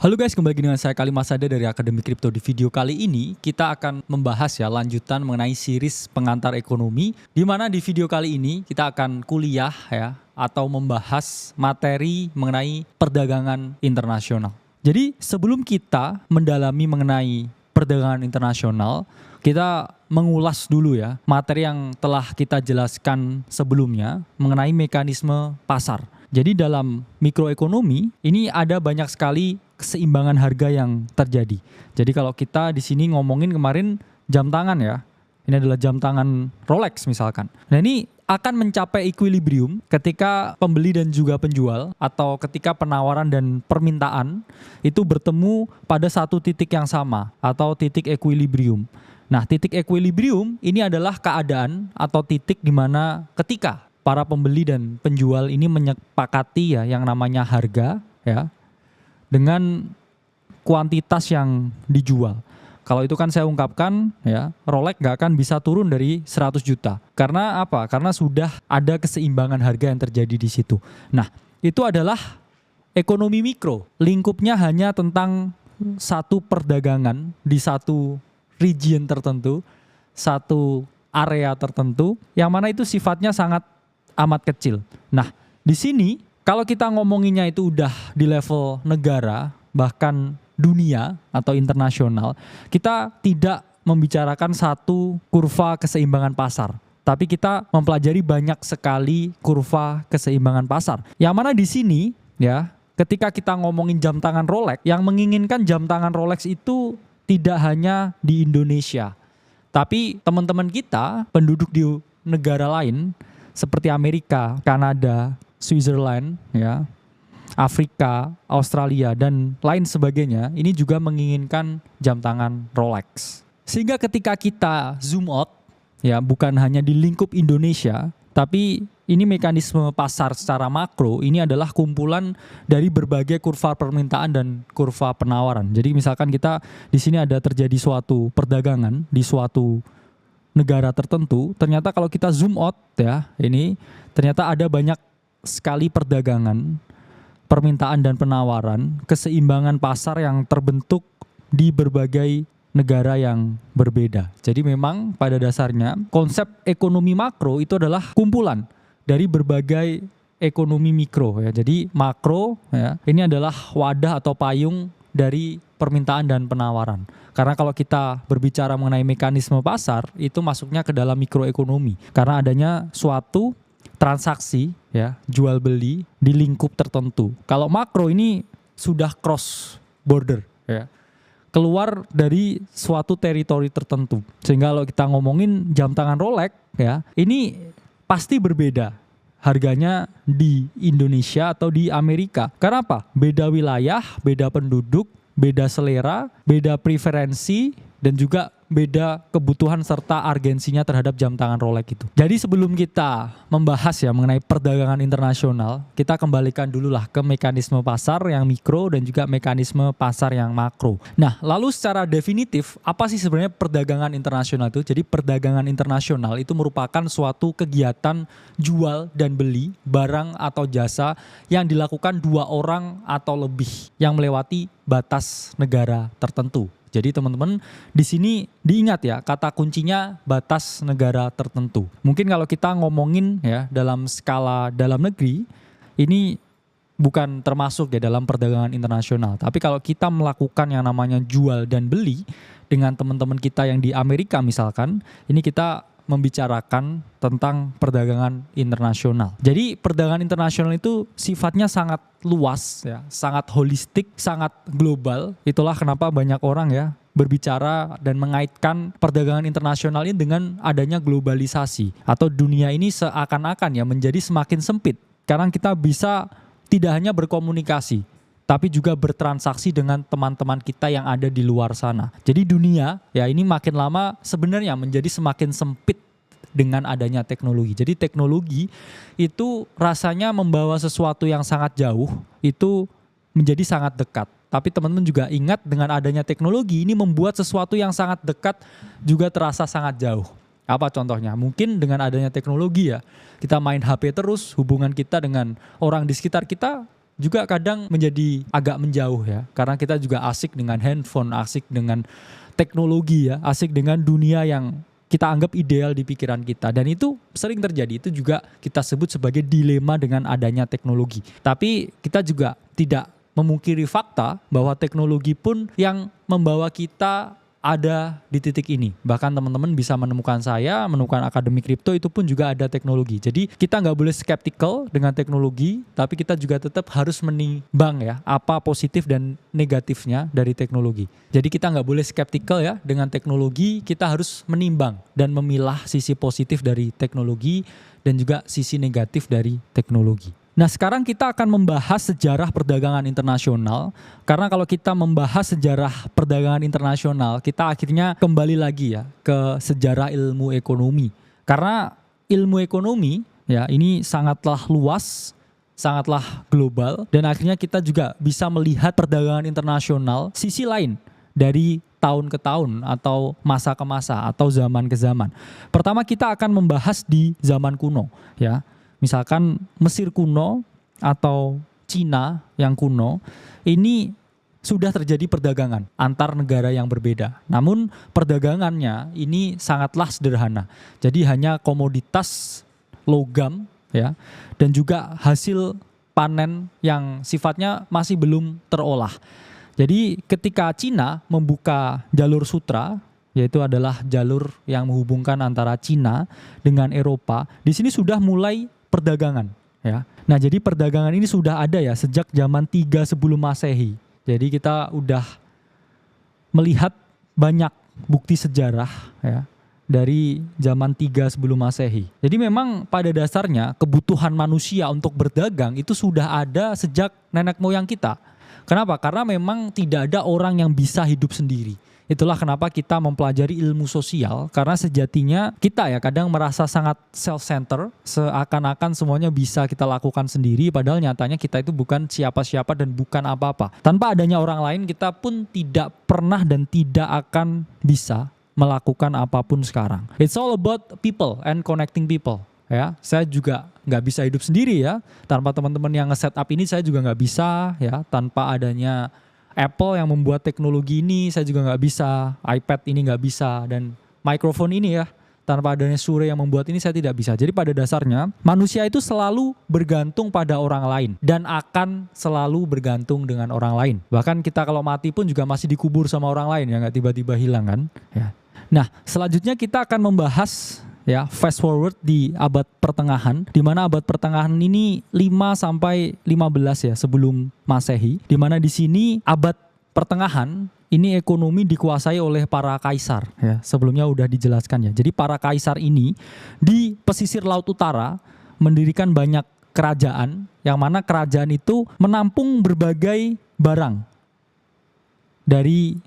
Halo guys, kembali lagi dengan saya Kali Masada dari Akademi Kripto. Di video kali ini kita akan membahas lanjutan mengenai series pengantar ekonomi, di mana di video kali ini kita akan kuliah atau membahas materi mengenai perdagangan internasional. Jadi sebelum kita mendalami mengenai perdagangan internasional, kita mengulas dulu materi yang telah kita jelaskan sebelumnya mengenai mekanisme pasar. Jadi dalam mikroekonomi ini ada banyak sekali keseimbangan harga yang terjadi. Jadi kalau kita di sini ngomongin kemarin jam tangan ini adalah jam tangan Rolex misalkan. Nah ini akan mencapai equilibrium ketika pembeli dan juga penjual atau ketika penawaran dan permintaan itu bertemu pada satu titik yang sama atau titik equilibrium. Nah titik equilibrium ini adalah keadaan atau titik di mana ketika para pembeli dan penjual ini menyepakati yang namanya harga dengan kuantitas yang dijual. Kalau itu kan saya ungkapkan Rolex nggak akan bisa turun dari 100 juta. Karena apa? Karena sudah ada keseimbangan harga yang terjadi di situ. Nah, itu adalah ekonomi mikro. Lingkupnya hanya tentang satu perdagangan di satu region tertentu, satu area tertentu, yang mana itu sifatnya sangat amat kecil. Nah, di sini kalau kita ngomonginnya itu udah di level negara, bahkan dunia atau internasional, kita tidak membicarakan satu kurva keseimbangan pasar. Tapi kita mempelajari banyak sekali kurva keseimbangan pasar. Yang mana di sini ketika kita ngomongin jam tangan Rolex, yang menginginkan jam tangan Rolex itu tidak hanya di Indonesia. Tapi teman-teman kita, penduduk di negara lain, seperti Amerika, Kanada, Switzerland, Afrika, Australia, dan lain sebagainya, ini juga menginginkan jam tangan Rolex. Sehingga ketika kita zoom out, bukan hanya di lingkup Indonesia, tapi ini mekanisme pasar secara makro, ini adalah kumpulan dari berbagai kurva permintaan dan kurva penawaran. Jadi misalkan kita di sini ada terjadi suatu perdagangan di suatu negara tertentu, ternyata kalau kita zoom out ini ternyata ada banyak sekali perdagangan, permintaan dan penawaran, keseimbangan pasar yang terbentuk di berbagai negara yang berbeda. Jadi memang pada dasarnya konsep ekonomi makro itu adalah kumpulan dari berbagai ekonomi mikro Jadi makro ini adalah wadah atau payung dari permintaan dan penawaran. Karena kalau kita berbicara mengenai mekanisme pasar, itu masuknya ke dalam mikroekonomi. Karena adanya suatu transaksi jual beli di lingkup tertentu. Kalau makro ini sudah cross border keluar dari suatu teritori tertentu. Sehingga kalau kita ngomongin jam tangan Rolex ini pasti berbeda harganya di Indonesia atau di Amerika. Karena apa? Beda wilayah, beda penduduk, beda selera, beda preferensi, dan juga beda kebutuhan serta urgensinya terhadap jam tangan Rolex itu. Jadi sebelum kita membahas mengenai perdagangan internasional, kita kembalikan dulu ke mekanisme pasar yang mikro dan juga mekanisme pasar yang makro. Nah, lalu secara definitif, apa sih sebenarnya perdagangan internasional itu? Jadi perdagangan internasional itu merupakan suatu kegiatan jual dan beli barang atau jasa yang dilakukan dua orang atau lebih yang melewati batas negara tertentu. Jadi teman-teman di sini diingat kata kuncinya batas negara tertentu. Mungkin kalau kita ngomongin dalam skala dalam negeri, ini bukan termasuk dalam perdagangan internasional. Tapi kalau kita melakukan yang namanya jual dan beli dengan teman-teman kita yang di Amerika misalkan, ini kita membicarakan tentang perdagangan internasional. Jadi perdagangan internasional itu sifatnya sangat luas sangat holistik, sangat global. Itulah kenapa banyak orang berbicara dan mengaitkan perdagangan internasional ini dengan adanya globalisasi atau dunia ini seakan-akan menjadi semakin sempit. Karena kita bisa tidak hanya berkomunikasi, tapi juga bertransaksi dengan teman-teman kita yang ada di luar sana. Jadi dunia ini makin lama sebenarnya menjadi semakin sempit dengan adanya teknologi. Jadi teknologi itu rasanya membawa sesuatu yang sangat jauh itu menjadi sangat dekat. Tapi teman-teman juga ingat dengan adanya teknologi ini membuat sesuatu yang sangat dekat juga terasa sangat jauh. Apa contohnya? Mungkin dengan adanya teknologi kita main HP terus, hubungan kita dengan orang di sekitar kita juga kadang menjadi agak menjauh ya. Karena kita juga asik dengan handphone, asik dengan teknologi ya, asik dengan dunia yang kita anggap ideal di pikiran kita. Dan itu sering terjadi, itu juga kita sebut sebagai dilema dengan adanya teknologi. Tapi kita juga tidak memungkiri fakta bahwa teknologi pun yang membawa kita ada di titik ini. Bahkan teman-teman bisa menemukan saya, menemukan Akademi Kripto itu pun juga ada teknologi. Jadi kita nggak boleh skeptikal dengan teknologi, tapi kita juga tetap harus menimbang ya, apa positif dan negatifnya dari teknologi. Jadi kita nggak boleh skeptikal ya dengan teknologi, kita harus menimbang dan memilah sisi positif dari teknologi dan juga sisi negatif dari teknologi. Nah, sekarang kita akan membahas sejarah perdagangan internasional. Karena kalau kita membahas sejarah perdagangan internasional, kita akhirnya kembali lagi ya ke sejarah ilmu ekonomi. Karena ilmu ekonomi ya ini sangatlah luas, sangatlah global, dan akhirnya kita juga bisa melihat perdagangan internasional sisi lain dari tahun ke tahun atau masa ke masa atau zaman ke zaman. Pertama kita akan membahas di zaman kuno ya. Misalkan Mesir kuno atau Cina yang kuno, ini sudah terjadi perdagangan antar negara yang berbeda. Namun perdagangannya ini sangatlah sederhana. Jadi hanya komoditas logam ya, dan juga hasil panen yang sifatnya masih belum terolah. Jadi ketika Cina membuka jalur sutra, yaitu adalah jalur yang menghubungkan antara Cina dengan Eropa, di sini sudah mulai perdagangan ya. Nah, jadi perdagangan ini sudah ada ya sejak zaman 3 sebelum Masehi. Jadi kita udah melihat banyak bukti sejarah ya dari zaman 3 sebelum Masehi. Jadi memang pada dasarnya kebutuhan manusia untuk berdagang itu sudah ada sejak nenek moyang kita. Kenapa? Karena memang tidak ada orang yang bisa hidup sendiri. Itulah kenapa kita mempelajari ilmu sosial, karena sejatinya kita ya kadang merasa sangat self-centered, seakan-akan semuanya bisa kita lakukan sendiri, padahal nyatanya kita itu bukan siapa-siapa dan bukan apa-apa. Tanpa adanya orang lain kita pun tidak pernah dan tidak akan bisa melakukan apapun sekarang. It's all about people and connecting people. Ya, saya juga nggak bisa hidup sendiri ya, tanpa teman-teman yang nge-setup ini saya juga nggak bisa ya, tanpa adanya Apple yang membuat teknologi ini saya juga nggak bisa, iPad ini nggak bisa, dan mikrofon ini ya tanpa adanya Shure yang membuat ini saya tidak bisa. Jadi pada dasarnya manusia itu selalu bergantung pada orang lain dan akan selalu bergantung dengan orang lain. Bahkan kita kalau mati pun juga masih dikubur sama orang lain ya, nggak tiba-tiba hilang kan ya. Nah, selanjutnya kita akan membahas ya fast forward di abad pertengahan, di mana abad pertengahan ini 5 sampai 15 ya sebelum Masehi, di mana di sini abad pertengahan ini ekonomi dikuasai oleh para kaisar ya. Sebelumnya udah dijelaskan ya. Jadi para kaisar ini di pesisir laut utara mendirikan banyak kerajaan, yang mana kerajaan itu menampung berbagai barang dari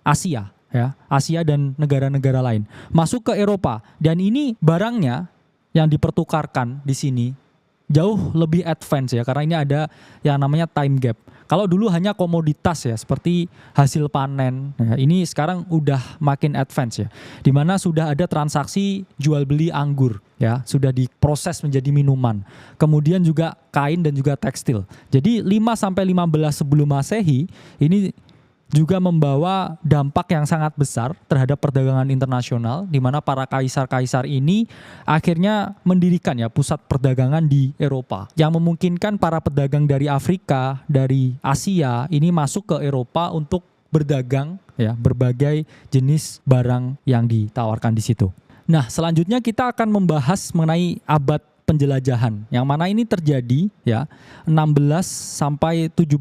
Asia ya, Asia dan negara-negara lain masuk ke Eropa, dan ini barangnya yang dipertukarkan di sini jauh lebih advance ya, karena ini ada yang namanya time gap. Kalau dulu hanya komoditas ya seperti hasil panen ya, ini sekarang udah makin advance ya, dimana sudah ada transaksi jual beli anggur ya, sudah diproses menjadi minuman, kemudian juga kain dan juga tekstil. Jadi 5 sampai 15 sebelum Masehi ini juga membawa dampak yang sangat besar terhadap perdagangan internasional, di mana para kaisar-kaisar ini akhirnya mendirikan ya pusat perdagangan di Eropa, yang memungkinkan para pedagang dari Afrika, dari Asia ini masuk ke Eropa untuk berdagang ya berbagai jenis barang yang ditawarkan di situ. Nah, selanjutnya kita akan membahas mengenai abad penjelajahan, yang mana ini terjadi ya 16 sampai 17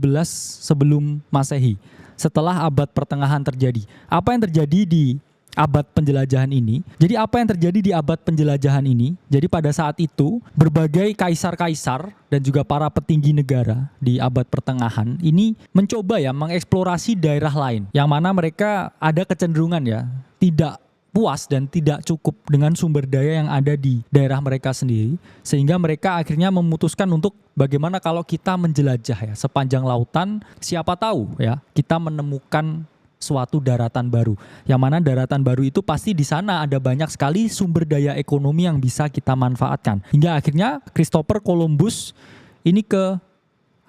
sebelum Masehi. Setelah abad pertengahan terjadi. Apa yang terjadi di abad penjelajahan ini? Jadi apa yang terjadi di abad penjelajahan ini? Jadi pada saat itu berbagai kaisar-kaisar dan juga para petinggi negara di abad pertengahan ini mencoba ya mengeksplorasi daerah lain, yang mana mereka ada kecenderungan ya tidak puas dan tidak cukup dengan sumber daya yang ada di daerah mereka sendiri, sehingga mereka akhirnya memutuskan untuk bagaimana kalau kita menjelajah ya sepanjang lautan, siapa tahu ya kita menemukan suatu daratan baru, yang mana daratan baru itu pasti di sana ada banyak sekali sumber daya ekonomi yang bisa kita manfaatkan. Hingga akhirnya Christopher Columbus ini ke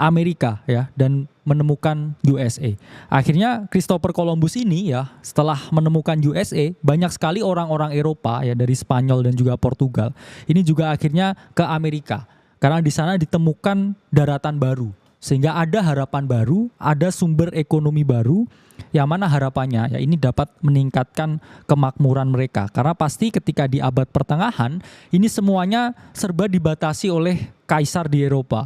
Amerika ya dan menemukan USA. Akhirnya Christopher Columbus ini ya setelah menemukan USA, banyak sekali orang-orang Eropa ya dari Spanyol dan juga Portugal ini juga akhirnya ke Amerika karena di sana ditemukan daratan baru. Sehingga ada harapan baru, ada sumber ekonomi baru yang mana harapannya ya ini dapat meningkatkan kemakmuran mereka. Karena pasti ketika di abad pertengahan ini semuanya serba dibatasi oleh kaisar di Eropa.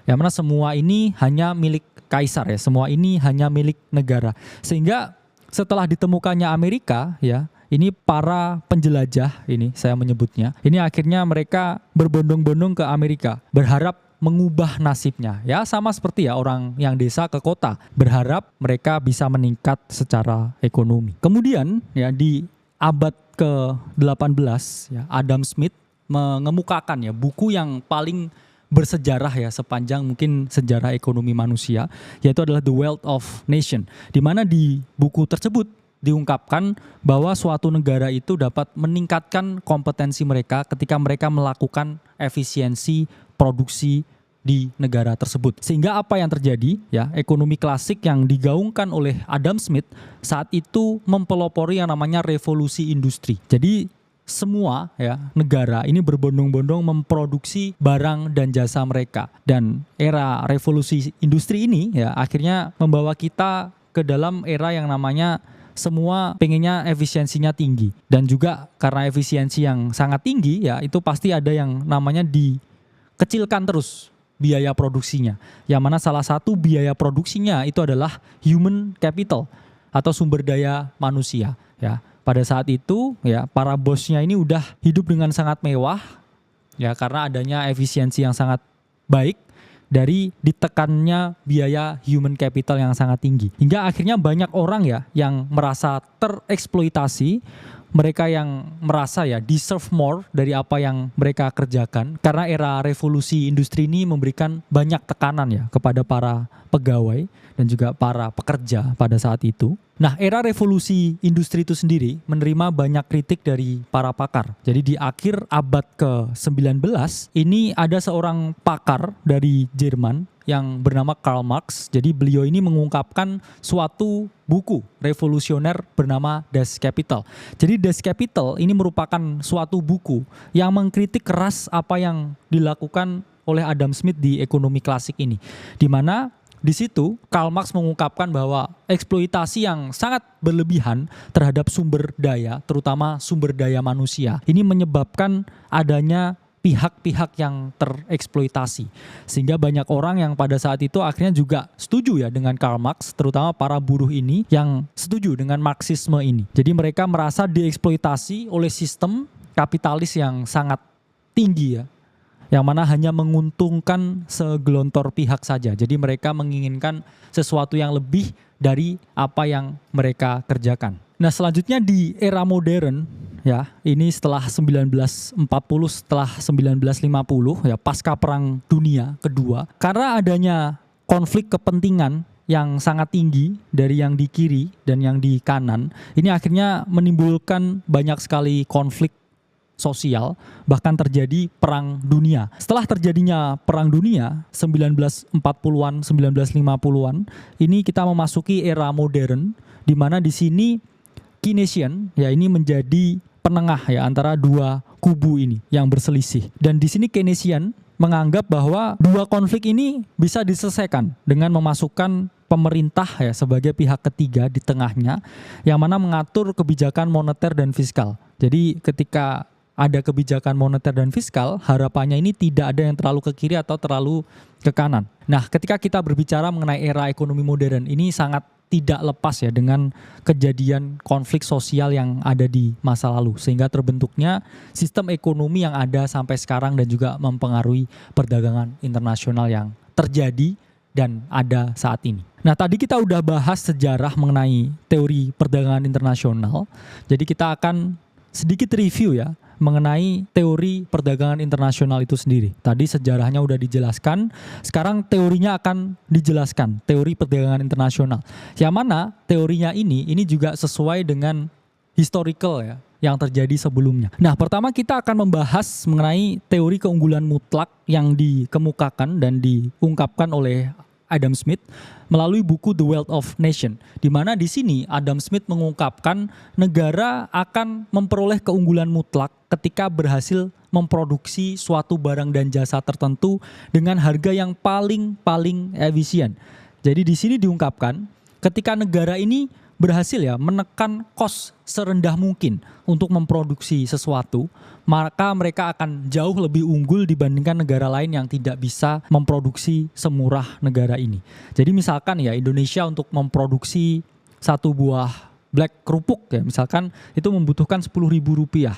Yang mana semua ini hanya milik kaisar ya, semua ini hanya milik negara. Sehingga setelah ditemukannya Amerika ya, ini para penjelajah ini saya menyebutnya, ini akhirnya mereka berbondong-bondong ke Amerika, berharap mengubah nasibnya. Ya sama seperti ya orang yang desa ke kota, berharap mereka bisa meningkat secara ekonomi. Kemudian ya di abad ke-18 ya Adam Smith mengemukakan ya buku yang paling bersejarah ya sepanjang mungkin sejarah ekonomi manusia, yaitu adalah The Wealth of Nation, di mana di buku tersebut diungkapkan bahwa suatu negara itu dapat meningkatkan kompetensi mereka ketika mereka melakukan efisiensi produksi di negara tersebut. Sehingga apa yang terjadi ya, ekonomi klasik yang digaungkan oleh Adam Smith saat itu mempelopori yang namanya revolusi industri. Jadi semua ya negara ini berbondong-bondong memproduksi barang dan jasa mereka, dan era revolusi industri ini ya akhirnya membawa kita ke dalam era yang namanya semua pengennya efisiensinya tinggi, dan juga karena efisiensi yang sangat tinggi ya itu pasti ada yang namanya dikecilkan terus biaya produksinya, yang mana salah satu biaya produksinya itu adalah human capital atau sumber daya manusia ya. Pada saat itu ya para bosnya ini udah hidup dengan sangat mewah ya karena adanya efisiensi yang sangat baik dari ditekannya biaya human capital yang sangat tinggi. Hingga akhirnya banyak orang ya yang merasa tereksploitasi, mereka yang merasa ya deserve more dari apa yang mereka kerjakan. Karena era revolusi industri ini memberikan banyak tekanan ya kepada para pegawai dan juga para pekerja pada saat itu. Nah, era revolusi industri itu sendiri menerima banyak kritik dari para pakar. Jadi di akhir abad ke-19 ini ada seorang pakar dari Jerman yang bernama Karl Marx. Jadi beliau ini mengungkapkan suatu buku revolusioner bernama Das Kapital. Jadi Das Kapital ini merupakan suatu buku yang mengkritik keras apa yang dilakukan oleh Adam Smith di ekonomi klasik ini. Di mana di situ Karl Marx mengungkapkan bahwa eksploitasi yang sangat berlebihan terhadap sumber daya, terutama sumber daya manusia, ini menyebabkan adanya pihak-pihak yang tereksploitasi. Sehingga banyak orang yang pada saat itu akhirnya juga setuju ya dengan Karl Marx, terutama para buruh ini yang setuju dengan Marxisme ini. Jadi mereka merasa dieksploitasi oleh sistem kapitalis yang sangat tinggi ya, yang mana hanya menguntungkan segelontor pihak saja. Jadi mereka menginginkan sesuatu yang lebih dari apa yang mereka kerjakan. Nah, selanjutnya di era modern ya, ini setelah 1940, setelah 1950 ya, pasca Perang Dunia Kedua, karena adanya konflik kepentingan yang sangat tinggi dari yang di kiri dan yang di kanan, ini akhirnya menimbulkan banyak sekali konflik sosial, bahkan terjadi perang dunia. Setelah terjadinya perang dunia 1940-an, 1950-an, ini kita memasuki era modern di mana di sini Keynesian ya ini menjadi penengah ya antara dua kubu ini yang berselisih. Dan di sini Keynesian menganggap bahwa dua konflik ini bisa diselesaikan dengan memasukkan pemerintah ya sebagai pihak ketiga di tengahnya yang mana mengatur kebijakan moneter dan fiskal. Jadi ketika ada kebijakan moneter dan fiskal, harapannya ini tidak ada yang terlalu ke kiri atau terlalu ke kanan. Nah, ketika kita berbicara mengenai era ekonomi modern, ini sangat tidak lepas ya dengan kejadian konflik sosial yang ada di masa lalu. Sehingga terbentuknya sistem ekonomi yang ada sampai sekarang dan juga mempengaruhi perdagangan internasional yang terjadi dan ada saat ini. Nah, tadi kita udah bahas sejarah mengenai teori perdagangan internasional. Jadi kita akan sedikit review ya mengenai teori perdagangan internasional itu sendiri. Tadi sejarahnya udah dijelaskan, sekarang teorinya akan dijelaskan, teori perdagangan internasional. Yang mana teorinya ini juga sesuai dengan historical ya yang terjadi sebelumnya. Nah, pertama kita akan membahas mengenai teori keunggulan mutlak yang dikemukakan dan diungkapkan oleh Adam Smith melalui buku The Wealth of Nation, di mana di sini Adam Smith mengungkapkan negara akan memperoleh keunggulan mutlak ketika berhasil memproduksi suatu barang dan jasa tertentu dengan harga yang paling efisien. Jadi di sini diungkapkan ketika negara ini berhasil ya menekan cost serendah mungkin untuk memproduksi sesuatu, maka mereka akan jauh lebih unggul dibandingkan negara lain yang tidak bisa memproduksi semurah negara ini. Jadi misalkan ya Indonesia untuk memproduksi satu buah black kerupuk ya misalkan itu membutuhkan Rp10.000.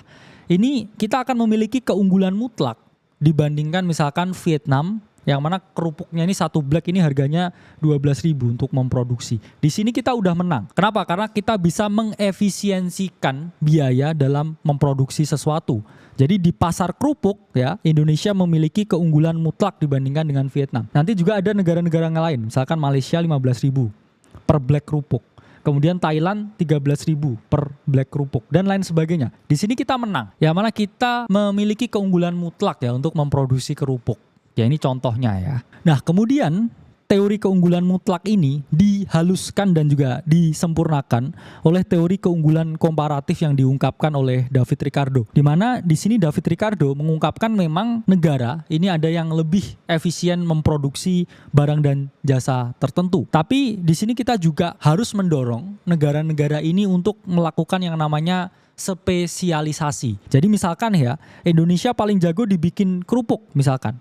Ini kita akan memiliki keunggulan mutlak dibandingkan misalkan Vietnam yang mana kerupuknya ini satu black ini harganya 12.000 untuk memproduksi. Di sini kita udah menang. Kenapa? Karena kita bisa mengefisiensikan biaya dalam memproduksi sesuatu. Jadi di pasar kerupuk ya Indonesia memiliki keunggulan mutlak dibandingkan dengan Vietnam. Nanti juga ada negara-negara lain, misalkan Malaysia 15.000 per black kerupuk. Kemudian Thailand 13.000 per black kerupuk dan lain sebagainya. Di sini kita menang. Yang mana kita memiliki keunggulan mutlak ya untuk memproduksi kerupuk. Ya ini contohnya ya. Nah kemudian teori keunggulan mutlak ini dihaluskan dan juga disempurnakan oleh teori keunggulan komparatif yang diungkapkan oleh David Ricardo. Di mana di sini David Ricardo mengungkapkan memang negara ini ada yang lebih efisien memproduksi barang dan jasa tertentu. Tapi di sini kita juga harus mendorong negara-negara ini untuk melakukan yang namanya spesialisasi. Jadi misalkan ya Indonesia paling jago dibikin kerupuk misalkan.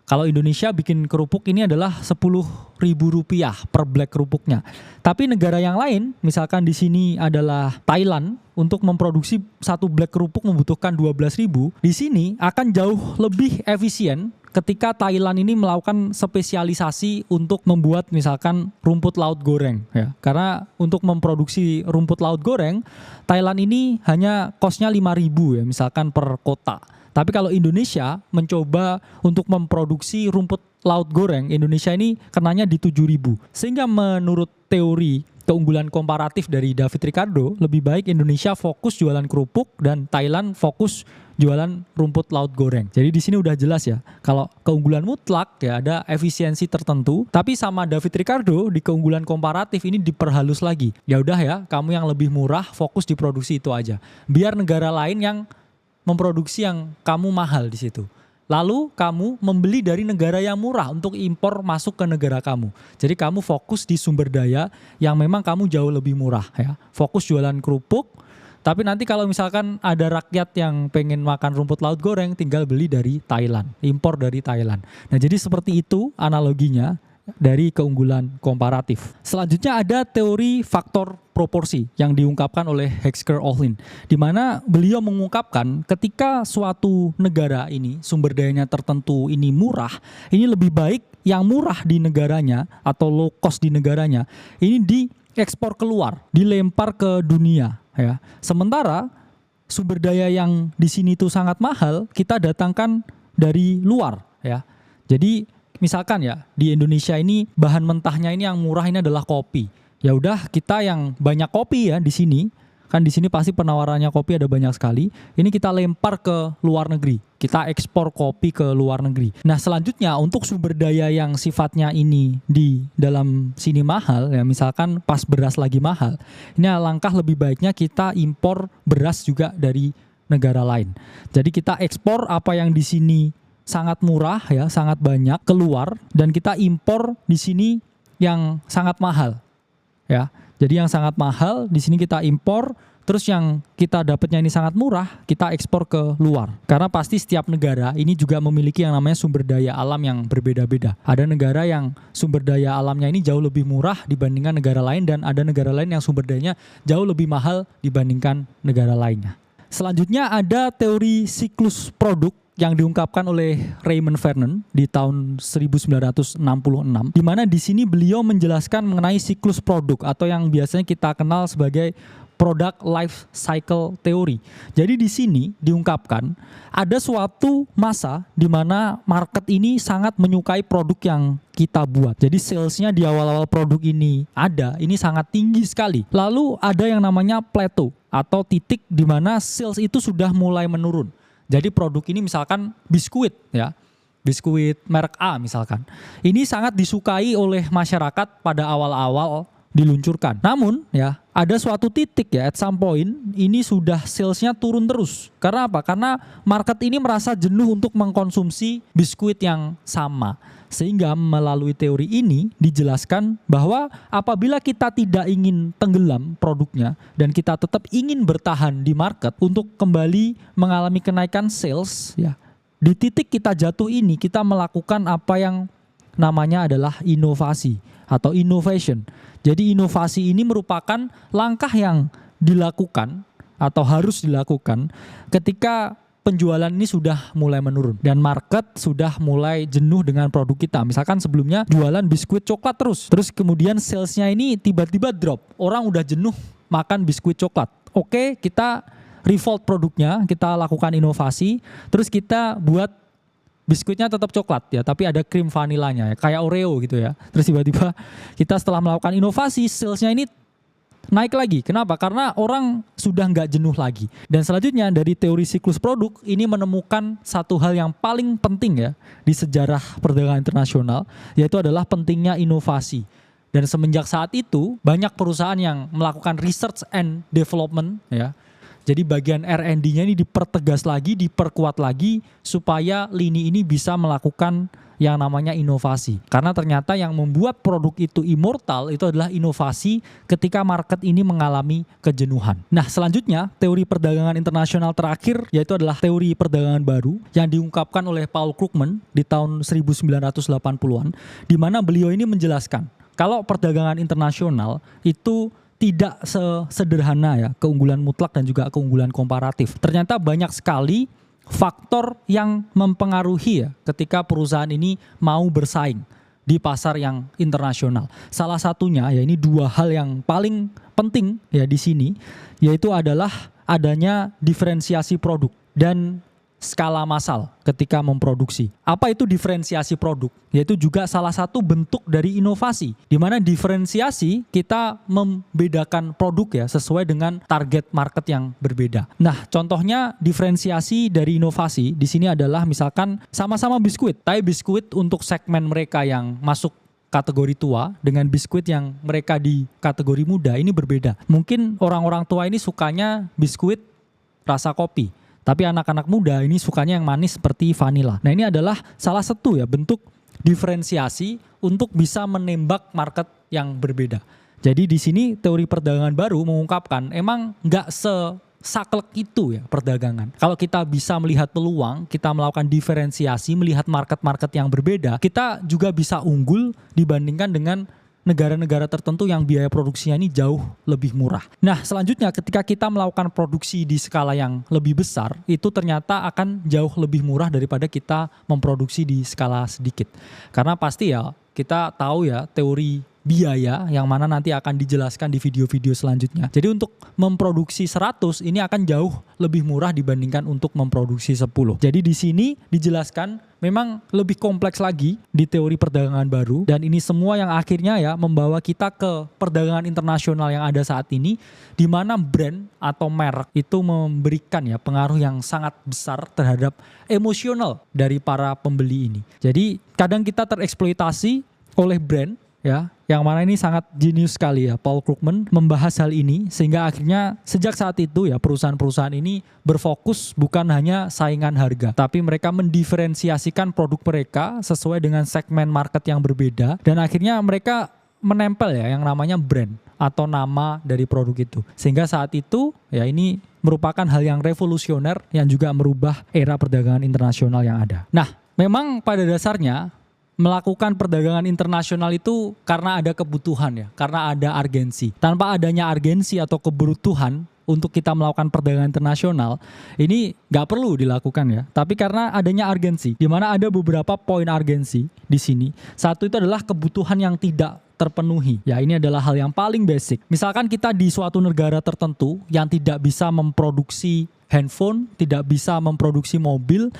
Kalau Indonesia bikin kerupuk ini adalah Rp10.000 per black kerupuknya. Tapi negara yang lain, misalkan di sini adalah Thailand, untuk memproduksi satu black kerupuk membutuhkan 12.000. Di sini akan jauh lebih efisien ketika Thailand ini melakukan spesialisasi untuk membuat misalkan rumput laut goreng. Ya. Karena untuk memproduksi rumput laut goreng, Thailand ini hanya kosnya 5.000 ya, misalkan per kota. Tapi kalau Indonesia mencoba untuk memproduksi rumput laut goreng, Indonesia ini kenanya di 7.000. Sehingga menurut teori keunggulan komparatif dari David Ricardo, lebih baik Indonesia fokus jualan kerupuk dan Thailand fokus jualan rumput laut goreng. Jadi di sini udah jelas ya, kalau keunggulan mutlak ya ada efisiensi tertentu, tapi sama David Ricardo di keunggulan komparatif ini diperhalus lagi. Ya udah ya, kamu yang lebih murah fokus di produksi itu aja. Biar negara lain yang memproduksi yang kamu mahal di situ. Lalu kamu membeli dari negara yang murah untuk impor masuk ke negara kamu. Jadi kamu fokus di sumber daya yang memang kamu jauh lebih murah ya. Fokus jualan kerupuk, tapi nanti kalau misalkan ada rakyat yang pengen makan rumput laut goreng, tinggal beli dari Thailand, impor dari Thailand. Nah jadi seperti itu analoginya dari keunggulan komparatif. Selanjutnya ada teori faktor proporsi yang diungkapkan oleh Heckscher-Ohlin, di mana beliau mengungkapkan ketika suatu negara ini sumber dayanya tertentu ini murah, ini lebih baik yang murah di negaranya atau low cost di negaranya ini diekspor keluar, dilempar ke dunia ya. Sementara sumber daya yang di sini itu sangat mahal, kita datangkan dari luar ya. Jadi misalkan ya di Indonesia ini bahan mentahnya ini yang murah ini adalah kopi. Ya udah kita yang banyak kopi ya di sini. Kan di sini pasti penawarannya kopi ada banyak sekali. Ini kita lempar ke luar negeri. Kita ekspor kopi ke luar negeri. Nah, selanjutnya untuk sumber daya yang sifatnya ini di dalam sini mahal ya, misalkan pas beras lagi mahal. Ini alangkah lebih baiknya kita impor beras juga dari negara lain. Jadi kita ekspor apa yang di sini sangat murah ya, sangat banyak keluar, dan kita impor di sini yang sangat mahal. Ya. Jadi yang sangat mahal di sini kita impor, terus yang kita dapatnya ini sangat murah, kita ekspor ke luar. Karena pasti setiap negara ini juga memiliki yang namanya sumber daya alam yang berbeda-beda. Ada negara yang sumber daya alamnya ini jauh lebih murah dibandingkan negara lain, dan ada negara lain yang sumber dayanya jauh lebih mahal dibandingkan negara lainnya. Selanjutnya ada teori siklus produk yang diungkapkan oleh Raymond Vernon di tahun 1966, di mana di sini beliau menjelaskan mengenai siklus produk atau yang biasanya kita kenal sebagai product life cycle theory. Jadi di sini diungkapkan ada suatu masa di mana market ini sangat menyukai produk yang kita buat. Jadi salesnya di awal-awal produk ini sangat tinggi sekali. Lalu ada yang namanya plateau atau titik di mana sales itu sudah mulai menurun. Jadi produk ini misalkan biskuit ya. Biskuit merek A misalkan. Ini sangat disukai oleh masyarakat pada awal-awal diluncurkan. Namun ya ada suatu titik ya, at some point ini sudah salesnya turun terus. Karena apa? Karena market ini merasa jenuh untuk mengkonsumsi biskuit yang sama. Sehingga melalui teori ini dijelaskan bahwa apabila kita tidak ingin tenggelam produknya dan kita tetap ingin bertahan di market untuk kembali mengalami kenaikan sales ya, di titik kita jatuh ini kita melakukan apa yang namanya adalah inovasi atau innovation. Jadi inovasi ini merupakan langkah yang dilakukan atau harus dilakukan ketika penjualan ini sudah mulai menurun dan market sudah mulai jenuh dengan produk kita. Misalkan sebelumnya jualan biskuit coklat terus kemudian salesnya ini tiba-tiba drop. Orang udah jenuh makan biskuit coklat. Oke, kita revolt produknya, kita lakukan inovasi, terus kita buat biskuitnya tetap coklat ya, tapi ada krim vanilanya ya, kayak Oreo gitu ya. Terus tiba-tiba kita setelah melakukan inovasi, salesnya ini naik lagi. Kenapa? Karena orang sudah nggak jenuh lagi. Dan selanjutnya dari teori siklus produk ini menemukan satu hal yang paling penting ya di sejarah perdagangan internasional, yaitu adalah pentingnya inovasi. Dan semenjak saat itu banyak perusahaan yang melakukan research and development ya. Jadi bagian R&D-nya ini dipertegas lagi, diperkuat lagi supaya lini ini bisa melakukan yang namanya inovasi. Karena ternyata yang membuat produk itu immortal itu adalah inovasi ketika market ini mengalami kejenuhan. Nah selanjutnya teori perdagangan internasional terakhir yaitu adalah teori perdagangan baru yang diungkapkan oleh Paul Krugman di tahun 1980-an, di mana beliau ini menjelaskan kalau perdagangan internasional itu tidak sesederhana ya keunggulan mutlak dan juga keunggulan komparatif. Ternyata banyak sekali faktor yang mempengaruhi ya ketika perusahaan ini mau bersaing di pasar yang internasional. Salah satunya ya ini dua hal yang paling penting ya di sini, yaitu adalah adanya diferensiasi produk dan skala massal ketika memproduksi. Apa itu diferensiasi produk? Yaitu juga salah satu bentuk dari inovasi, di mana diferensiasi kita membedakan produk ya sesuai dengan target market yang berbeda. Nah, contohnya diferensiasi dari inovasi di sini adalah misalkan sama-sama biskuit, tapi biskuit untuk segmen mereka yang masuk kategori tua dengan biskuit yang mereka di kategori muda ini berbeda. Mungkin orang-orang tua ini sukanya biskuit rasa kopi, tapi anak-anak muda ini sukanya yang manis seperti vanila. Nah ini adalah salah satu ya bentuk diferensiasi untuk bisa menembak market yang berbeda. Jadi di sini teori perdagangan baru mengungkapkan emang nggak sesaklek itu ya perdagangan. Kalau kita bisa melihat peluang, kita melakukan diferensiasi, melihat market-market yang berbeda, kita juga bisa unggul dibandingkan dengan negara-negara tertentu yang biaya produksinya ini jauh lebih murah. Nah selanjutnya ketika kita melakukan produksi di skala yang lebih besar, itu ternyata akan jauh lebih murah daripada kita memproduksi di skala sedikit. Karena pasti ya kita tahu ya teori biaya yang mana nanti akan dijelaskan di video-video selanjutnya. Jadi untuk memproduksi 100 ini akan jauh lebih murah dibandingkan untuk memproduksi 10. Jadi di sini dijelaskan memang lebih kompleks lagi di teori perdagangan baru, dan ini semua yang akhirnya ya membawa kita ke perdagangan internasional yang ada saat ini, di mana brand atau merek itu memberikan ya pengaruh yang sangat besar terhadap emosional dari para pembeli ini. Jadi kadang kita tereksploitasi oleh brand ya, yang mana ini sangat jenius sekali ya Paul Krugman membahas hal ini, sehingga akhirnya sejak saat itu ya perusahaan-perusahaan ini berfokus bukan hanya saingan harga, tapi mereka mendiferensiasikan produk mereka sesuai dengan segmen market yang berbeda, dan akhirnya mereka menempel ya yang namanya brand atau nama dari produk itu, sehingga saat itu ya ini merupakan hal yang revolusioner yang juga merubah era perdagangan internasional yang ada. Nah memang pada dasarnya melakukan perdagangan internasional itu karena ada kebutuhan ya, karena ada urgensi. Tanpa adanya urgensi atau kebutuhan untuk kita melakukan perdagangan internasional, ini nggak perlu dilakukan ya. Tapi karena adanya urgensi, di mana ada beberapa poin urgensi di sini. Satu itu adalah kebutuhan yang tidak terpenuhi. Ya, ini adalah hal yang paling basic. Misalkan kita di suatu negara tertentu yang tidak bisa memproduksi handphone, tidak bisa memproduksi mobil.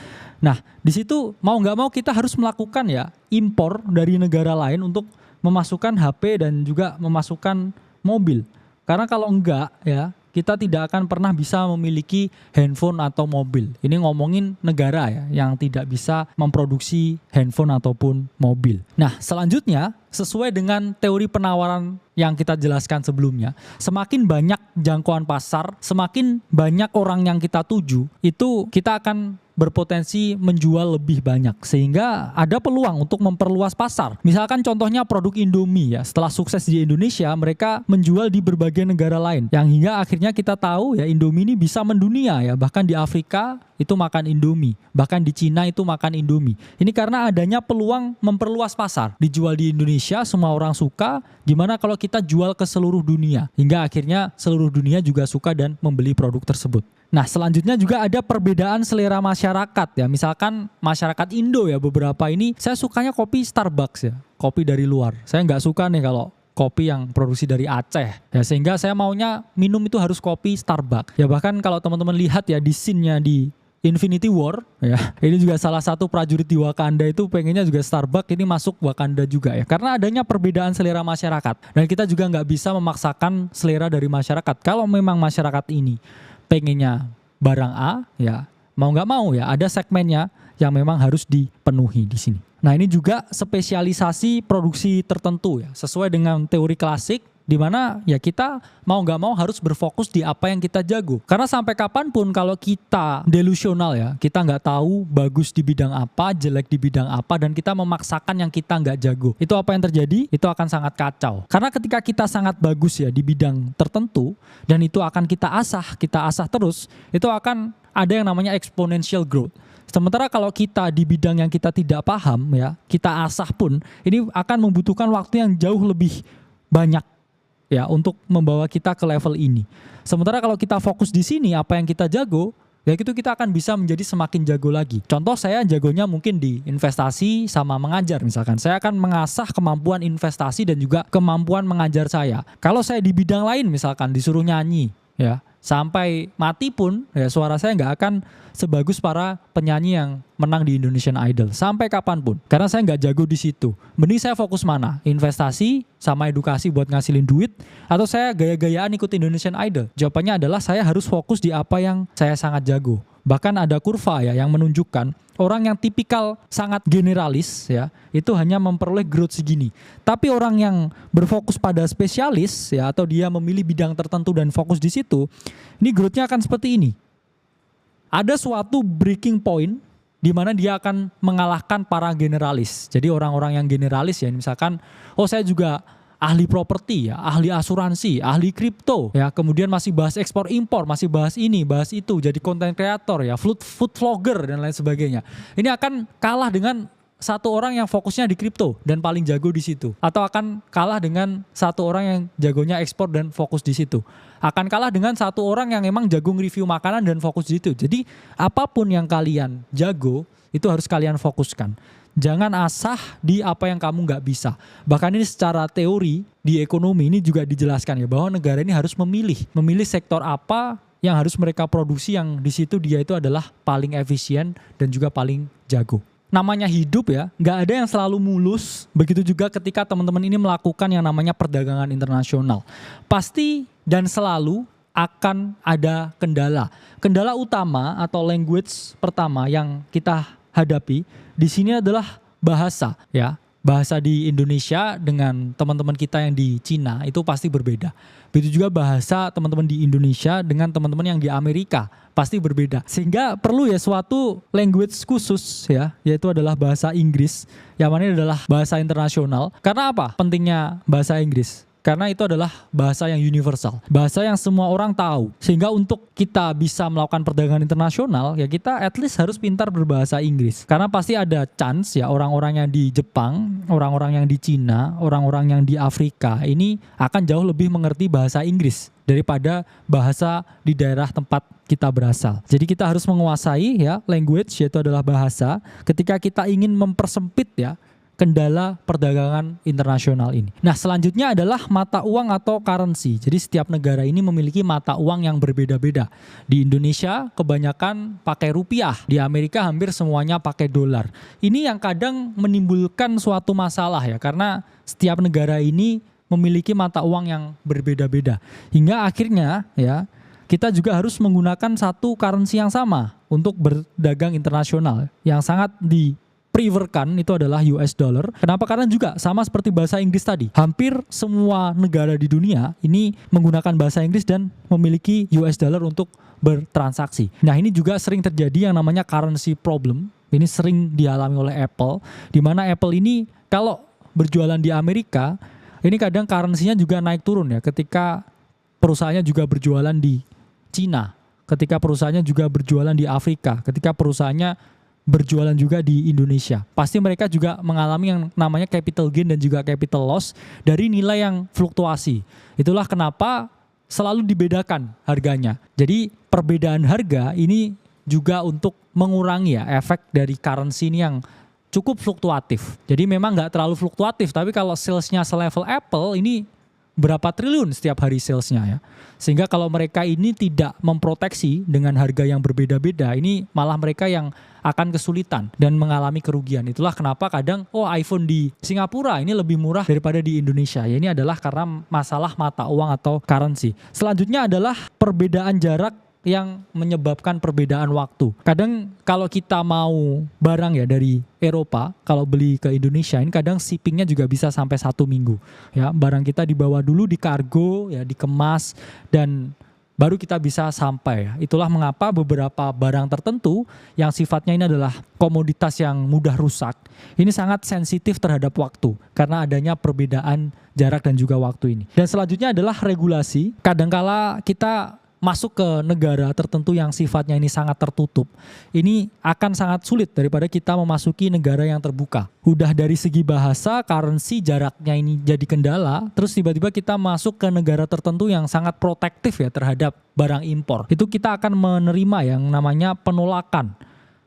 Nah, di situ mau nggak mau kita harus melakukan ya impor dari negara lain untuk memasukkan HP dan juga memasukkan mobil. Karena kalau enggak ya, kita tidak akan pernah bisa memiliki handphone atau mobil. Ini ngomongin negara ya yang tidak bisa memproduksi handphone ataupun mobil. Nah, selanjutnya sesuai dengan teori penawaran yang kita jelaskan sebelumnya, semakin banyak jangkauan pasar, semakin banyak orang yang kita tuju, itu kita akan berpotensi menjual lebih banyak sehingga ada peluang untuk memperluas pasar. Misalkan contohnya produk Indomie ya, setelah sukses di Indonesia mereka menjual di berbagai negara lain yang hingga akhirnya kita tahu ya Indomie ini bisa mendunia ya, bahkan di Afrika itu makan Indomie, bahkan di Cina itu makan Indomie. Ini karena adanya peluang memperluas pasar. Dijual di Indonesia semua orang suka, gimana kalau kita jual ke seluruh dunia hingga akhirnya seluruh dunia juga suka dan membeli produk tersebut. Nah, selanjutnya juga ada perbedaan selera masyarakat ya. Misalkan masyarakat Indo ya, beberapa ini saya sukanya kopi Starbucks ya, kopi dari luar. Saya nggak suka nih kalau kopi yang produksi dari Aceh ya, sehingga saya maunya minum itu harus kopi Starbucks. Ya bahkan kalau teman-teman lihat ya di scene-nya di Infinity War ya, ini juga salah satu prajurit di Wakanda itu pengennya juga Starbucks ini masuk Wakanda juga ya, karena adanya perbedaan selera masyarakat dan kita juga nggak bisa memaksakan selera dari masyarakat. Kalau memang masyarakat ini pengennya barang A ya, mau nggak mau ya ada segmennya yang memang harus dipenuhi di sini. Nah, ini juga spesialisasi produksi tertentu ya, sesuai dengan teori klasik di mana ya kita mau nggak mau harus berfokus di apa yang kita jago. Karena sampai kapanpun kalau kita delusional ya, kita nggak tahu bagus di bidang apa, jelek di bidang apa, dan kita memaksakan yang kita nggak jago, itu apa yang terjadi? Itu akan sangat kacau. Karena ketika kita sangat bagus ya di bidang tertentu, dan itu akan kita asah terus, itu akan ada yang namanya exponential growth. Sementara kalau kita di bidang yang kita tidak paham ya, kita asah pun, ini akan membutuhkan waktu yang jauh lebih banyak ya untuk membawa kita ke level ini. Sementara kalau kita fokus di sini apa yang kita jago, ya itu kita akan bisa menjadi semakin jago lagi. Contoh saya jagonya mungkin di investasi sama mengajar misalkan. Saya akan mengasah kemampuan investasi dan juga kemampuan mengajar saya. Kalau saya di bidang lain misalkan disuruh nyanyi ya, sampai mati pun ya suara saya nggak akan sebagus para penyanyi yang menang di Indonesian Idol sampai kapanpun, karena saya nggak jago di situ. Mending saya fokus mana? Investasi sama edukasi buat ngasilin duit, atau saya gaya-gayaan ikut Indonesian Idol? Jawabannya adalah saya harus fokus di apa yang saya sangat jago. Bahkan ada kurva ya yang menunjukkan orang yang tipikal sangat generalis ya, itu hanya memperoleh growth segini. Tapi orang yang berfokus pada spesialis ya, atau dia memilih bidang tertentu dan fokus di situ, ini growth-nya akan seperti ini. Ada suatu breaking point di mana dia akan mengalahkan para generalis. Jadi orang-orang yang generalis ya, misalkan oh saya juga ahli properti ya, ahli asuransi, ahli kripto ya, kemudian masih bahas ekspor impor, masih bahas ini, bahas itu, jadi content creator ya, food vlogger dan lain sebagainya. Ini akan kalah dengan satu orang yang fokusnya di kripto dan paling jago di situ, atau akan kalah dengan satu orang yang jagonya ekspor dan fokus di situ, akan kalah dengan satu orang yang emang jago nge-review makanan dan fokus di situ. Jadi apapun yang kalian jago itu harus kalian fokuskan. Jangan asah di apa yang kamu nggak bisa. Bahkan ini secara teori di ekonomi ini juga dijelaskan ya, bahwa negara ini harus memilih sektor apa yang harus mereka produksi, yang di situ dia itu adalah paling efisien dan juga paling jago. Namanya hidup ya, nggak ada yang selalu mulus. Begitu juga ketika teman-teman ini melakukan yang namanya perdagangan internasional. Pasti dan selalu akan ada kendala. Kendala utama atau language pertama yang kita hadapi di sini adalah bahasa ya. Bahasa di Indonesia dengan teman-teman kita yang di Cina itu pasti berbeda. Begitu juga bahasa teman-teman di Indonesia dengan teman-teman yang di Amerika pasti berbeda. Sehingga perlu ya suatu language khusus ya, yaitu adalah bahasa Inggris, yang mana adalah bahasa internasional. Karena apa pentingnya bahasa Inggris? Karena itu adalah bahasa yang universal, bahasa yang semua orang tahu. Sehingga untuk kita bisa melakukan perdagangan internasional, ya kita at least harus pintar berbahasa Inggris. Karena pasti ada chance ya orang-orang yang di Jepang, orang-orang yang di Cina, orang-orang yang di Afrika ini akan jauh lebih mengerti bahasa Inggris daripada bahasa di daerah tempat kita berasal. Jadi kita harus menguasai ya language, yaitu adalah bahasa. Ketika kita ingin mempersempit ya kendala perdagangan internasional ini. Nah, selanjutnya adalah mata uang atau currency. Jadi setiap negara ini memiliki mata uang yang berbeda-beda. Di Indonesia kebanyakan pakai rupiah, di Amerika hampir semuanya pakai dolar. Ini yang kadang menimbulkan suatu masalah ya, karena setiap negara ini memiliki mata uang yang berbeda-beda. Hingga akhirnya ya, kita juga harus menggunakan satu currency yang sama untuk berdagang internasional. Yang sangat preferkan itu adalah US dollar. Kenapa? Karena juga sama seperti bahasa Inggris tadi. Hampir semua negara di dunia ini menggunakan bahasa Inggris dan memiliki US dollar untuk bertransaksi. Nah, ini juga sering terjadi yang namanya currency problem. Ini sering dialami oleh Apple, di mana Apple ini kalau berjualan di Amerika, ini kadang currency-nya juga naik turun ya, ketika perusahaannya juga berjualan di Cina, ketika perusahaannya juga berjualan di Afrika, ketika perusahaannya berjualan juga di Indonesia. Pasti mereka juga mengalami yang namanya capital gain dan juga capital loss dari nilai yang fluktuasi. Itulah kenapa selalu dibedakan harganya. Jadi perbedaan harga ini juga untuk mengurangi ya efek dari currency ini yang cukup fluktuatif. Jadi memang nggak terlalu fluktuatif, tapi kalau salesnya selevel Apple ini berapa triliun setiap hari salesnya ya. Sehingga kalau mereka ini tidak memproteksi dengan harga yang berbeda-beda, ini malah mereka yang akan kesulitan dan mengalami kerugian. Itulah kenapa kadang iPhone di Singapura ini lebih murah daripada di Indonesia. Ya, ini adalah karena masalah mata uang atau currency. Selanjutnya adalah perbedaan jarak yang menyebabkan perbedaan waktu. Kadang kalau kita mau barang ya dari Eropa, kalau beli ke Indonesia ini kadang shippingnya juga bisa sampai 1 minggu. Ya, barang kita dibawa dulu di kargo, ya dikemas dan baru kita bisa sampai. Itulah mengapa beberapa barang tertentu yang sifatnya ini adalah komoditas yang mudah rusak, ini sangat sensitif terhadap waktu karena adanya perbedaan jarak dan juga waktu ini. Dan selanjutnya adalah regulasi. Kadangkala kita masuk ke negara tertentu yang sifatnya ini sangat tertutup, ini akan sangat sulit daripada kita memasuki negara yang terbuka. Udah dari segi bahasa, currency, jaraknya ini jadi kendala, terus tiba-tiba kita masuk ke negara tertentu yang sangat protektif ya terhadap barang impor. Itu kita akan menerima yang namanya penolakan.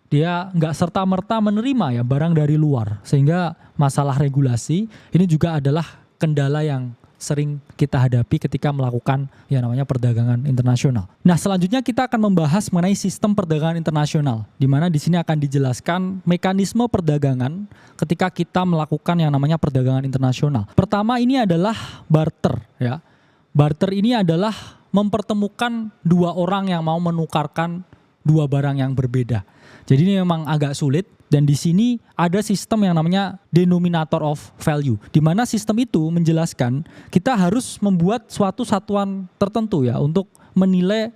Dia nggak serta-merta menerima ya barang dari luar. Sehingga masalah regulasi ini juga adalah kendala yang sering kita hadapi ketika melakukan yang namanya perdagangan internasional. Nah, selanjutnya kita akan membahas mengenai sistem perdagangan internasional, di mana di sini akan dijelaskan mekanisme perdagangan ketika kita melakukan yang namanya perdagangan internasional. Pertama ini adalah barter ya. Barter ini adalah mempertemukan dua orang yang mau menukarkan dua barang yang berbeda. Jadi ini memang agak sulit. Dan di sini ada sistem yang namanya denominator of value, di mana sistem itu menjelaskan kita harus membuat suatu satuan tertentu ya untuk menilai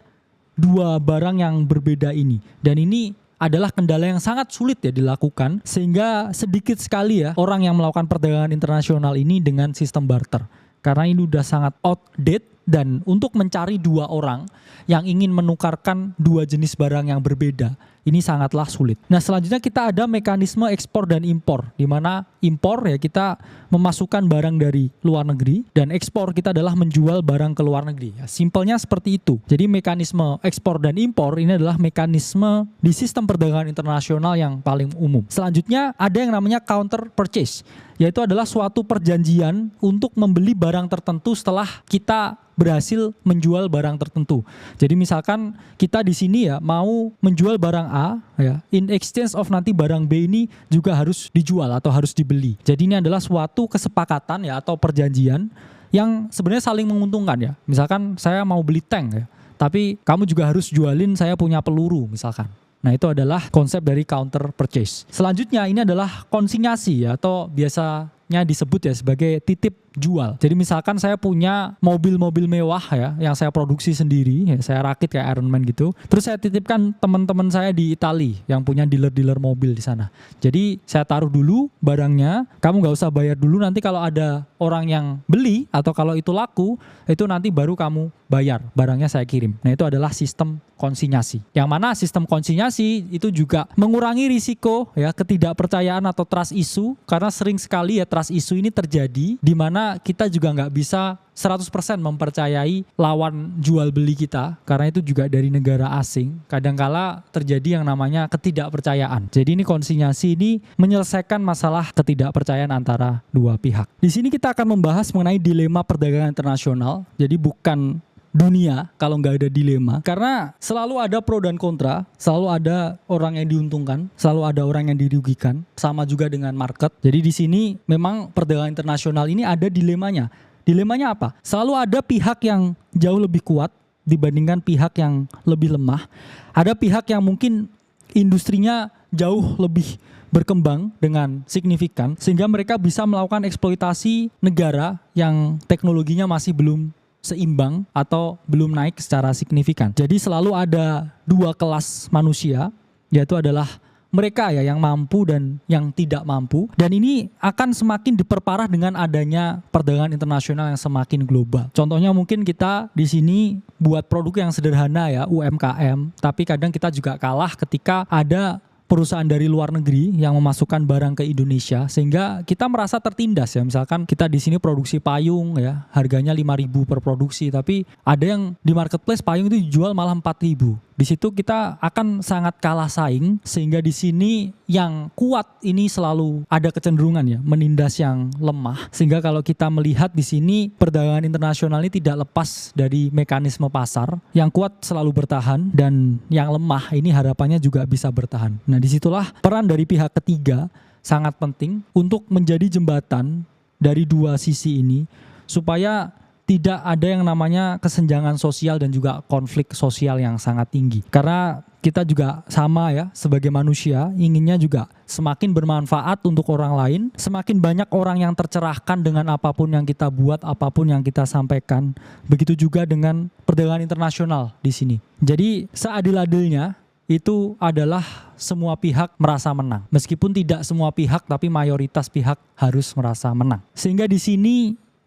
dua barang yang berbeda ini. Dan ini adalah kendala yang sangat sulit ya dilakukan, sehingga sedikit sekali ya orang yang melakukan perdagangan internasional ini dengan sistem barter. Karena ini udah sangat outdated, dan untuk mencari dua orang yang ingin menukarkan dua jenis barang yang berbeda, ini sangatlah sulit. Nah, selanjutnya kita ada mekanisme ekspor dan impor, di mana impor ya kita memasukkan barang dari luar negeri, dan ekspor kita adalah menjual barang ke luar negeri. Ya, simpelnya seperti itu. Jadi mekanisme ekspor dan impor ini adalah mekanisme di sistem perdagangan internasional yang paling umum. Selanjutnya ada yang namanya counter purchase, yaitu adalah suatu perjanjian untuk membeli barang tertentu setelah kita berhasil menjual barang tertentu. Jadi misalkan kita di sini ya mau menjual barang A ya, in exchange of nanti barang B ini juga harus dijual atau harus dibeli. Jadi ini adalah suatu kesepakatan ya atau perjanjian yang sebenarnya saling menguntungkan ya. Misalkan saya mau beli tank ya, tapi kamu juga harus jualin saya punya peluru misalkan. Nah, itu adalah konsep dari counter purchase. Selanjutnya ini adalah konsinyasi ya, atau biasanya disebut ya sebagai titip jual. Jadi misalkan saya punya mobil-mobil mewah ya yang saya produksi sendiri, ya, saya rakit kayak Iron Man gitu. Terus saya titipkan teman-teman saya di Italia yang punya dealer-dealer mobil di sana. Jadi saya taruh dulu barangnya, kamu nggak usah bayar dulu, nanti kalau ada orang yang beli atau kalau itu laku, itu nanti baru kamu bayar, barangnya saya kirim. Nah, itu adalah sistem konsinyasi. Yang mana sistem konsinyasi itu juga mengurangi risiko ya ketidakpercayaan atau trust issue, karena sering sekali ya trust issue ini terjadi di mana Dimana kita juga nggak bisa 100% mempercayai lawan jual beli kita, karena itu juga dari negara asing. Kadangkala terjadi yang namanya ketidakpercayaan. Jadi ini konsinyasi ini menyelesaikan masalah ketidakpercayaan antara dua pihak. Di sini kita akan membahas mengenai dilema perdagangan internasional. Jadi bukan dunia kalau nggak ada dilema, karena selalu ada pro dan kontra, selalu ada orang yang diuntungkan, selalu ada orang yang dirugikan, sama juga dengan market. Jadi di sini memang perdagangan internasional ini ada dilemanya. Dilemanya apa? Selalu ada pihak yang jauh lebih kuat dibandingkan pihak yang lebih lemah. Ada pihak yang mungkin industrinya jauh lebih berkembang dengan signifikan, sehingga mereka bisa melakukan eksploitasi negara yang teknologinya masih belum seimbang atau belum naik secara signifikan. Jadi selalu ada dua kelas manusia, yaitu adalah mereka ya yang mampu dan yang tidak mampu. Dan ini akan semakin diperparah dengan adanya perdagangan internasional yang semakin global. Contohnya mungkin kita di sini buat produk yang sederhana ya, UMKM, tapi kadang kita juga kalah ketika ada perusahaan dari luar negeri yang memasukkan barang ke Indonesia, sehingga kita merasa tertindas ya. Misalkan kita di sini produksi payung ya, harganya 5.000 per produksi, tapi ada yang di marketplace payung itu dijual malah 4.000. Di situ kita akan sangat kalah saing, sehingga di sini yang kuat ini selalu ada kecenderungan ya menindas yang lemah. Sehingga kalau kita melihat di sini perdagangan internasional ini tidak lepas dari mekanisme pasar. Yang kuat selalu bertahan dan yang lemah ini harapannya juga bisa bertahan. Nah, disitulah peran dari pihak ketiga sangat penting untuk menjadi jembatan dari dua sisi ini supaya tidak ada yang namanya kesenjangan sosial dan juga konflik sosial yang sangat tinggi. Karena kita juga sama ya, sebagai manusia inginnya juga semakin bermanfaat untuk orang lain, semakin banyak orang yang tercerahkan dengan apapun yang kita buat, apapun yang kita sampaikan. Begitu juga dengan perdagangan internasional di sini. Jadi seadil-adilnya itu adalah semua pihak merasa menang. Meskipun tidak semua pihak, tapi mayoritas pihak harus merasa menang. Sehingga di sini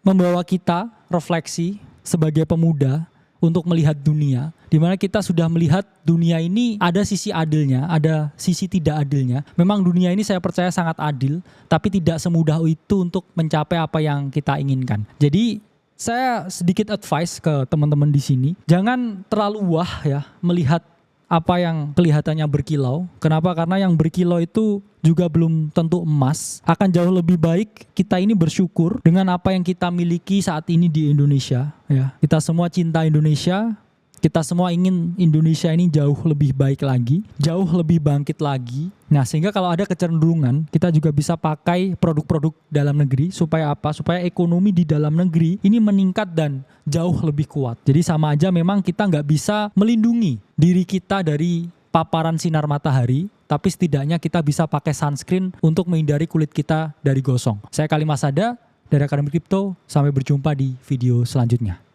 membawa kita refleksi sebagai pemuda untuk melihat dunia, di mana kita sudah melihat dunia ini ada sisi adilnya, ada sisi tidak adilnya. Memang dunia ini saya percaya sangat adil, tapi tidak semudah itu untuk mencapai apa yang kita inginkan. Jadi saya sedikit advice ke teman-teman di sini, jangan terlalu wah ya melihat apa yang kelihatannya berkilau. Kenapa? Karena yang berkilau itu juga belum tentu emas. Akan jauh lebih baik kita ini bersyukur dengan apa yang kita miliki saat ini di Indonesia. Ya, kita semua cinta Indonesia. Kita semua ingin Indonesia ini jauh lebih baik lagi, jauh lebih bangkit lagi. Nah, sehingga kalau ada kecenderungan, kita juga bisa pakai produk-produk dalam negeri supaya apa? Supaya ekonomi di dalam negeri ini meningkat dan jauh lebih kuat. Jadi sama aja memang kita nggak bisa melindungi diri kita dari paparan sinar matahari, tapi setidaknya kita bisa pakai sunscreen untuk menghindari kulit kita dari gosong. Saya Kalimasada dari Akademi Kripto, sampai berjumpa di video selanjutnya.